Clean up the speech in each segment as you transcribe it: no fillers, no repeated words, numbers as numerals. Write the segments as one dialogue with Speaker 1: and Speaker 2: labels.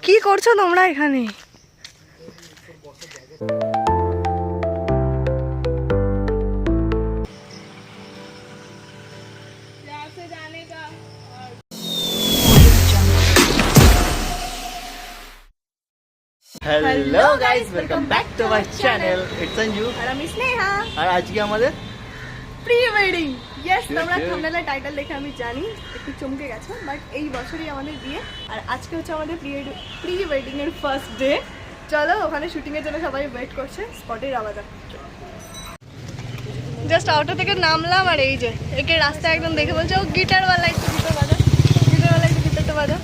Speaker 1: কি করছো তোমরা এখানে?
Speaker 2: Hello guys, welcome back to my channel. It's Sanju
Speaker 1: আর আমি স্নেহা।
Speaker 2: আর আজকে আমাদের
Speaker 1: প্রি ওয়েডিং। ইয়েস, তোমরা থাম্বনেলের টাইটেল দেখে আমি জানি একটু চমকে গেছো, বাট এই বছরই আমাদের বিয়ে আর আজকে হচ্ছে আমাদের প্রি ওয়েডিং এর ফার্স্ট ডে। চলো ওখানে শুটিং এর জন্য সবাই ওয়েট করছে, স্পটে যাওয়া যাক। জাস্ট অটো থেকে নামলাম আর এই যে একে রাস্তায় একদম দেখে বলছে ও গিটারওয়ালা, একটু গিটার বাজা, গিটারওয়ালা একটু গিটারটা বাজা।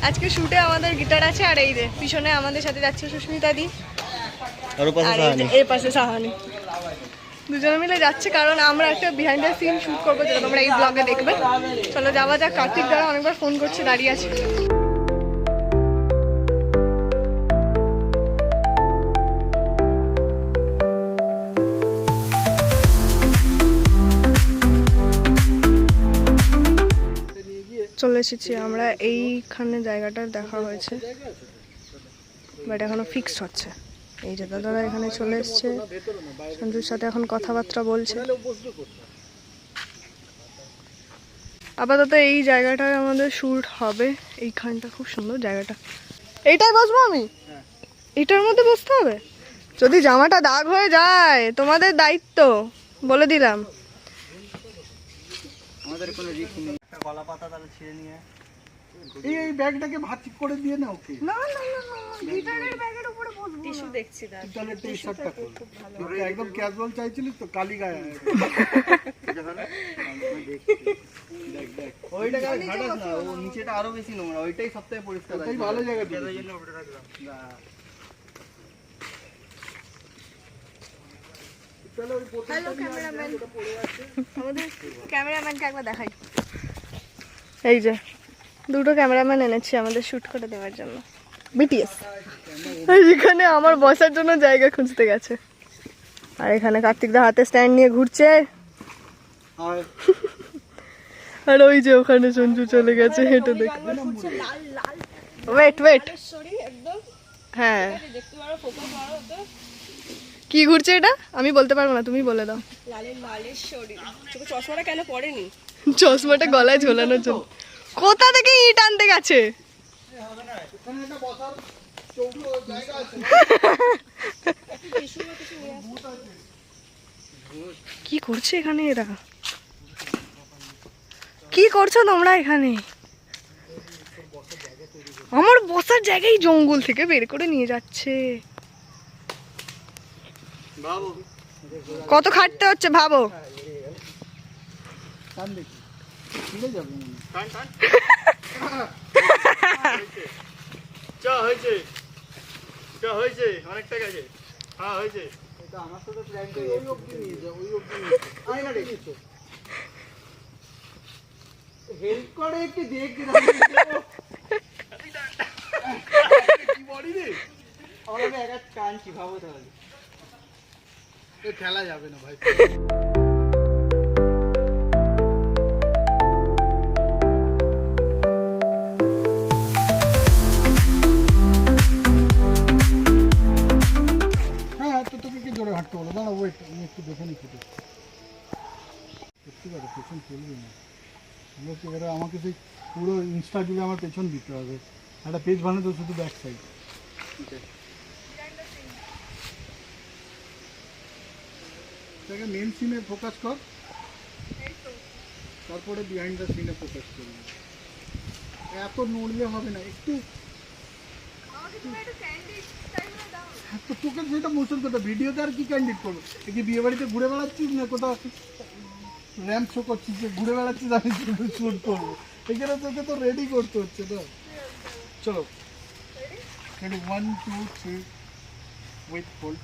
Speaker 1: আজকে শুটে আমাদের গিটার আছে আর এই যে পিছনে আমাদের সাথে যাচ্ছে সুস্মিতা দি আর এই পাশে সাহানি, দুজনে মিলে যাচ্ছে কারণ আমরা একটা বিহাইন্ড দ্য সিন শুট করবো যেটা তোমরা এই ব্লগে দেখবে। চলো যাওয়া যাক। কার্তিক দ্বারা অনেকবার ফোন করছে, দাঁড়িয়ে আছে। চলে এসেছি আমরা, এইখানে জায়গাটা দেখা হয়েছে বাট এখনো ফিক্সড হচ্ছে। এই যে দাদারা এখানে চলে এসছে, সঞ্জুর সাথে এখন কথাবার্তা বলছে। আপাতত এই জায়গাটায় আমাদের শুট হবে। এইখানটা খুব সুন্দর জায়গাটা। এইটাই বসবো আমি, এটার মধ্যে বসতে হবে। যদি জামাটা দাগ হয়ে যায় তোমাদের দায়িত্ব, বলে দিলাম।
Speaker 2: আমাদের কোনো রিস্ক নেই। একটা কলা পাতা তাহলে ছিঁড়ে নিয়ে
Speaker 3: এই ব্যাগটাকে ভাঁজ করে দিয়ে না ওকে।
Speaker 1: না না না না, গিটারের ব্যাগের উপরে বসবো। টিস্যু দেখছি না,
Speaker 3: তাহলে টি-শার্টটা খুল। তুই একদম ক্যাজুয়াল চাইছিলিস তো, কালি গায়ে। দেখ দেখ
Speaker 2: ওইটা গায়ে ঘাটাস না, ও নিচেটা আরো বেশি নোংরা, ওইটাই সবথেকে পরিষ্কার আছে।
Speaker 3: ওটাই ভালো জায়গা
Speaker 2: দিয়ে
Speaker 3: দিয়ে।
Speaker 2: জন্য ওটা রাখলাম।
Speaker 3: চলো ওই পোস্টারটা
Speaker 1: হ্যালো
Speaker 3: নিয়ে
Speaker 1: ক্যামেরাম্যান,
Speaker 3: যেটা পড়ে আছে।
Speaker 1: আমাদের ক্যামেরাম্যানকে একবার দেখাই। এই যে দুটো ক্যামেরাম্যান এনেছি আমাদের শুট করে দেওয়ার জন্য, বিটিএস। এখানে আমার বসার জন্য জায়গা খুঁজতে গেছে আর এখানে কার্তিকদা হাতে স্ট্যান্ড নিয়ে ঘুরছে
Speaker 3: আর
Speaker 1: আর ওই যে ওখানে সঞ্জু চলে গেছে হেঁটে দেখতে। ওয়েট ওয়েট, হ্যাঁ কি ঘুরছে এটা আমি বলতে পারবো না, তুমি বলে দাও।
Speaker 4: চশমাটা কেন পড়েনি?
Speaker 1: চশমাটা গলায় ঝোলানোর জন্য। কোথা থেকে ইট আনতে গেছে?
Speaker 3: এখানে একটা বসার চৌকো জায়গা আছে।
Speaker 1: কি করছে এখানে এরা? কি করছো তোমরা এখানে? আমার বসার জায়গায় জঙ্গল থেকে বের করে নিয়ে যাচ্ছে।
Speaker 2: বাবু
Speaker 1: কত খাটতে হচ্ছে ভাবো।
Speaker 3: টান দেখি ছিঁড়ে যাবে মনে হয়।
Speaker 2: টান টান চা হয়েছে, চা হয়েছে, অনেকটা গেছে। হ্যাঁ হয়েছে।
Speaker 3: এটা আমার সাথে প্ল্যান করে ওই অবধি নিয়ে যাও, ওই অবধি নিয়ে যাও। আয় না রে হেল্প করে একটু দেখ কি বডি রে।
Speaker 2: আমরা একা টানছি, ভাবো তাহলে।
Speaker 3: এ খেলা যাবে না ভাই। হ্যাঁ তো তোকে কি জোরে হাঁটতে বলো? দাঁড়া ওয়েট, আমি একটু দেখে নি ফুটে। সত্যি কথা পেছন চলবে না। লোক এবারে আমাকে সেই পুরো ইনস্টা জুড়ে আমার পেছন দিতে হবে। একটা পেজ বানাতে শুধু ব্যাক সাইড। তাকে মেন সিনে ফোকাস কর, তারপরে বিহাইন্ড দ্য সিনে ফোকাস করবি। এত নড়লে হবে না, একটু তো তোকে যেটা মোশন করতে ভিডিওতে আর কি ক্যান্ডিড করবো? কি বিয়ে বাড়িতে ঘুরে বেড়াচ্ছিস না কোথাও র্যাম্প শো করছিস যে ঘুরে বেড়াচ্ছিস আমি শুট করবো? এখানে তোকে তো রেডি করতে হচ্ছে না। চলো রেডি 1 2 3 ওয়েট হোল্ড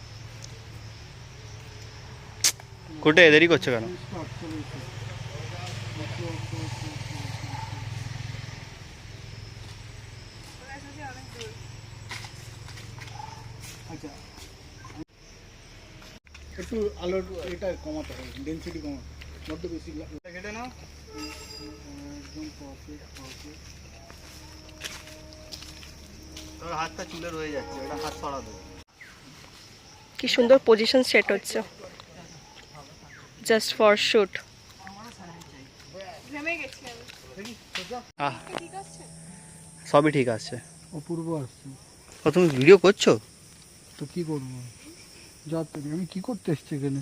Speaker 2: কোটে দেরি করছো কেন?
Speaker 3: স্টার্ট। চলো আচ্ছা একটু আলোর এটা কমাতে হবে, ডেন্সিটি কমাতে, বড্ড বেশি
Speaker 2: কেটে নাও।
Speaker 3: একদম পারফেক্ট পারফেক্ট।
Speaker 2: তোর হাতটা চুলে রয়ে যাচ্ছে, ওটা হাত সরা দে।
Speaker 1: কি সুন্দর পজিশন সেট হচ্ছে জাস্ট ফর শুট।
Speaker 2: সবই ঠিক আছে।
Speaker 3: অপূর্ব আসছে।
Speaker 2: ও তুমি ভিডিও করছো?
Speaker 3: তো কি করবো, যা আমি কি করতে এসছি এখানে?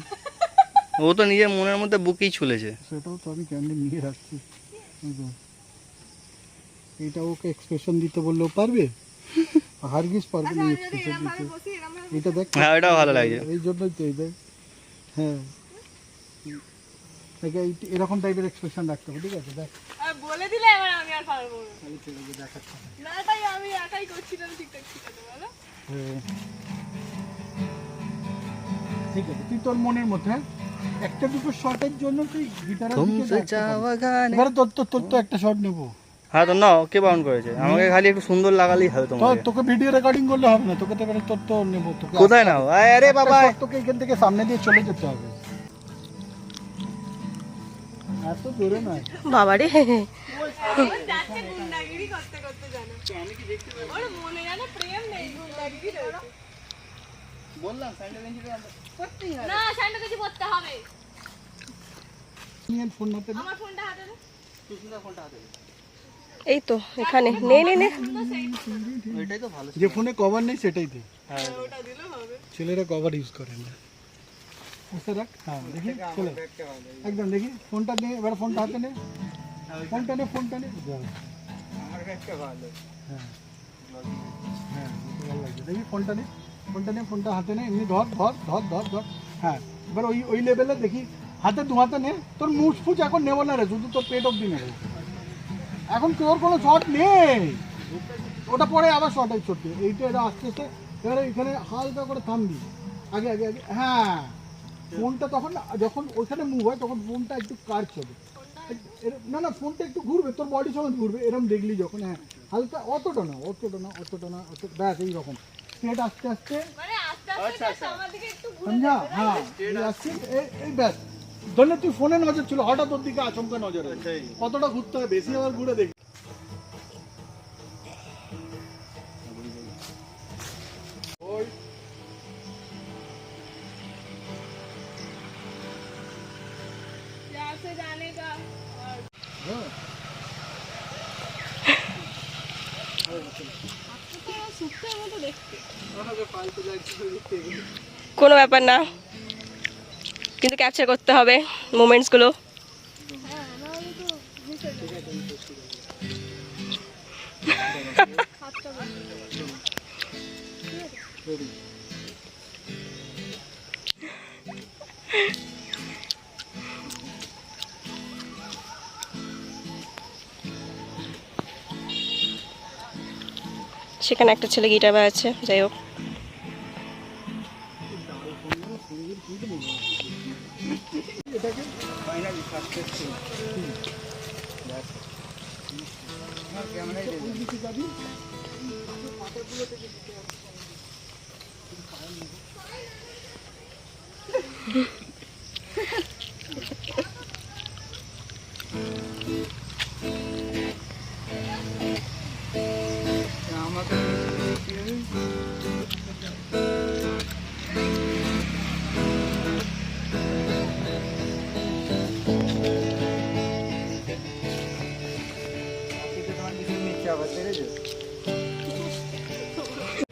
Speaker 2: ও তো নিজের মনের মধ্যে বুকেই ছুলেছে।
Speaker 3: সেটাও তো আমি ক্যান্ডি নিয়ে রাখছি। এইটা ওকে এক্সপ্রেশন দিতে বললেও পারবে, হারগিস পারবে না এক্সপ্রেশন দিতে। এটা দেখ,
Speaker 2: হ্যাঁ এটাও ভালো লাগছে।
Speaker 3: এই জন্যই তো এই দেখ, হ্যাঁ এরকম টাইপের এক্সপ্রেশন রাখতে হবে, ঠিক আছে? দেখ
Speaker 1: বলে দিলে এবার আমি আর পারবো না।
Speaker 3: খালি ছেলেকে দেখাচ্ছি
Speaker 1: না তাই আমি একাই করছিলাম ঠিকঠাক ঠিক আছে বলো।
Speaker 3: হ্যাঁ ঠিক আছে, তুই তোর মনের মধ্যে একটা দুটো শটের জন্য তুই গিটারের দিকে এবারে তোর তো একটা শট নেবো।
Speaker 2: হ্যাঁ তো নাও, কে বাউন্ড করেছে? আমাকে খালি একটু সুন্দর লাগালেই হবে তোমাকে।
Speaker 3: তোকে ভিডিও রেকর্ডিং করলে হবে না, তোকে তো এবারে তোর তো নেবো। তোকে
Speaker 2: কোথায় নাও? আরে বাবা,
Speaker 3: তোকে এখান থেকে সামনে দিয়ে চলে যেতে হবে। এত দূরে না
Speaker 1: বাবারে যাচ্ছে গুন্ডাগিরি করতে করতে জানো। আমি কি দেখতে পাই ওর মনে জানো প্রেম নেই, গুন্ডাগিরি রয়েছে।
Speaker 2: বললাম স্যান্ডেল গেঞ্জি করতেই হবে
Speaker 1: না, স্যান্ডেল গেঞ্জি পরতে হবে।
Speaker 3: নিয়ে ফোন হাতে নে।
Speaker 1: আমার ফোনটা হাতে দে।
Speaker 2: সুস্মিতার ফোনটা হাতে দে।
Speaker 1: এই তো এখানে নে নে নে।
Speaker 2: ওইটাই তো ভালো।
Speaker 3: যে ফোনে কভার নেই সেটাই দে।
Speaker 2: হ্যাঁ
Speaker 1: ওটা দিলে হবে।
Speaker 3: ছেলেরা কভার ইউজ করে না। বুঝতে রাখ, হ্যাঁ দেখি চলে একদম দেখি ফোনটা নে, এবার ফোনটা হাতে নে, ফোনটা নে, ফোনটা নে।
Speaker 2: আমার ব্যাগটা ভালো।
Speaker 3: হ্যাঁ হ্যাঁ ভালো লাগছে, দেখি ফোনটা নে, ফোনটা নে, ফোনটা হাতে নে, এমনি ধর ধর ধর ধর ধর। হ্যাঁ এবার ওই লেভেলে দেখি, হাতে দু হাতে নে। তোর মুছফুচ এখন নেবো না রে, শুধু তোর পেট অব্দি নেবে। এখন তোর কোনো শট নেই, ওটা পরে আবার শট হয় ছোট্ট। এইটা এটা আস্তে আস্তে এবারে এখানে হালকা করে থামবি, আগে আগে আগে। হ্যাঁ ফোনটা তখন যখন ওইখানে মুভ হয় তখন ফোনটা একটু কার্চ হবে। না না ফোনটা একটু ঘুরবে, তোর বডি সমেত ঘুরবে, এরকম দেখলি যখন। হ্যাঁ হালকা, অতটা না অতটা না অতটা না অত, ব্যাস এইরকম স্ট্রেট আস্তে আস্তে
Speaker 1: মানে আস্তে আস্তে জাস্ট আমার দিকে একটু ঘুরে
Speaker 3: সমঝা। হ্যাঁ এই আসছে এই ব্যাস। ধরলে তুই ফোনে নজর ছিল, হঠাৎ ওর দিকে আচমকা নজর আছে, কতটা ঘুরতে হবে, বেশি আবার ঘুরে দেখি।
Speaker 1: जहाँ से जाने का और শুকতে মতো দেখতে কোনো ব্যাপার না, কিন্তু ক্যাপচার করতে হবে মোমেন্টসগুলো। সেখানে একটা ছেলে গিটার বাজাচ্ছে, যাই হোক।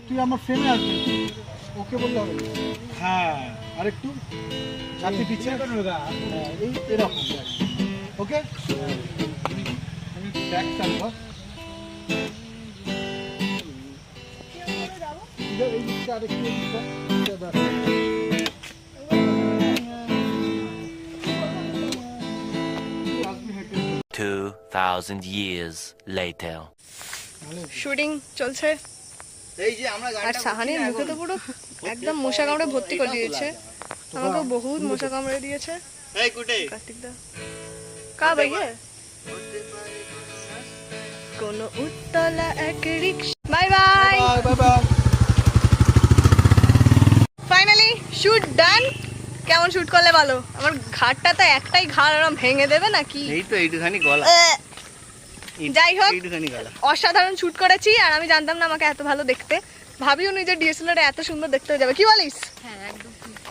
Speaker 3: তুই আমার ফ্রেমে আসবি, ওকে বললে হবে। হ্যাঁ আরেকটু সাথে পিছিয়ে এই এরকম ওকে। আমি ব্যাক চালবো, এই দিকটা আরেকটু, এই দিকটা
Speaker 4: 2000 years later.
Speaker 1: শুটিং চলছে
Speaker 2: এই যে আমরা
Speaker 1: আর সাহানির মুখে তো পুরো একদম মশা কামড়ে ভর্তি করে দিয়েছে। আমাকে বহুত মশা কামড়ে দিয়েছে।
Speaker 2: এই কুটে
Speaker 1: কার্তিক দা কা ভাইয়া কোন উত্তলা এক রিকশা। Bye bye
Speaker 3: bye bye.
Speaker 1: Finally shoot done. কেমন শুট করলে ভালো? আমার ঘাড়টা তো একটাই ঘাড়, এরকম ভেঙে দেবে নাকি?
Speaker 2: এই তো এইটুখানি গলা।
Speaker 1: যাই হোক
Speaker 2: এইটুখানি গলা
Speaker 1: অসাধারণ শুট করেছি আর আমি জানতাম না আমাকে এত ভালো দেখতে ভাবিও নিজের ডিএসএলআর এত সুন্দর দেখতে হয়ে যাবে কি বলিস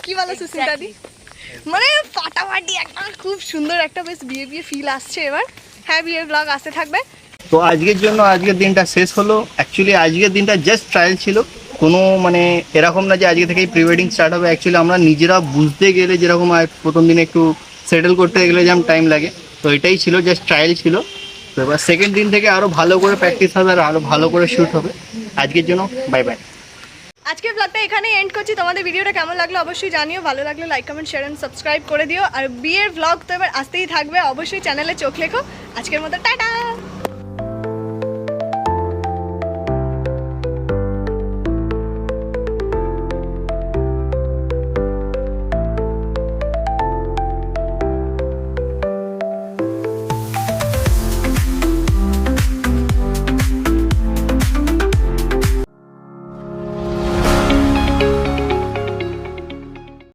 Speaker 1: কি বলো সুস্মিতা দি মানে ফাটাফাটি একদম খুব সুন্দর একটা বেশ বিয়ে বিয়ে ফিল আসছে এবার হ্যাঁ বিয়ের ব্লগ আসতে থাকবে
Speaker 2: তো আজকের জন্য আজকের দিনটা শেষ হলো অ্যাকচুয়ালি আজকের দিনটা জাস্ট ট্রায়াল ছিল কোনো মানে এরকম না যে আজকে থেকেই প্রি ওয়েডিং স্টার্ট হবে অ্যাকচুয়ালি আমরা নিজেরা বুঝতে গেলে যেরকম প্রথম দিনে একটু সেটেল করতে গেলে যেমন টাইম লাগে তো এটাই ছিল জাস্ট ট্রায়াল ছিল তো এবার সেকেন্ড দিন থেকে আরও ভালো করে প্র্যাকটিস হবে আর আরও ভালো করে শ্যুট হবে আজকের জন্য বাই বাই
Speaker 1: আজকের ব্লগটা এখানে এন্ড করছি তোমাদের ভিডিওটা কেমন লাগলো অবশ্যই জানিও ভালো লাগলে like comment share and subscribe করে দিও আর বিয়ের ব্লগ তো এবার আসতেই থাকবে অবশ্যই চ্যানেলে চোখ রেখো আজকের মতো টাটা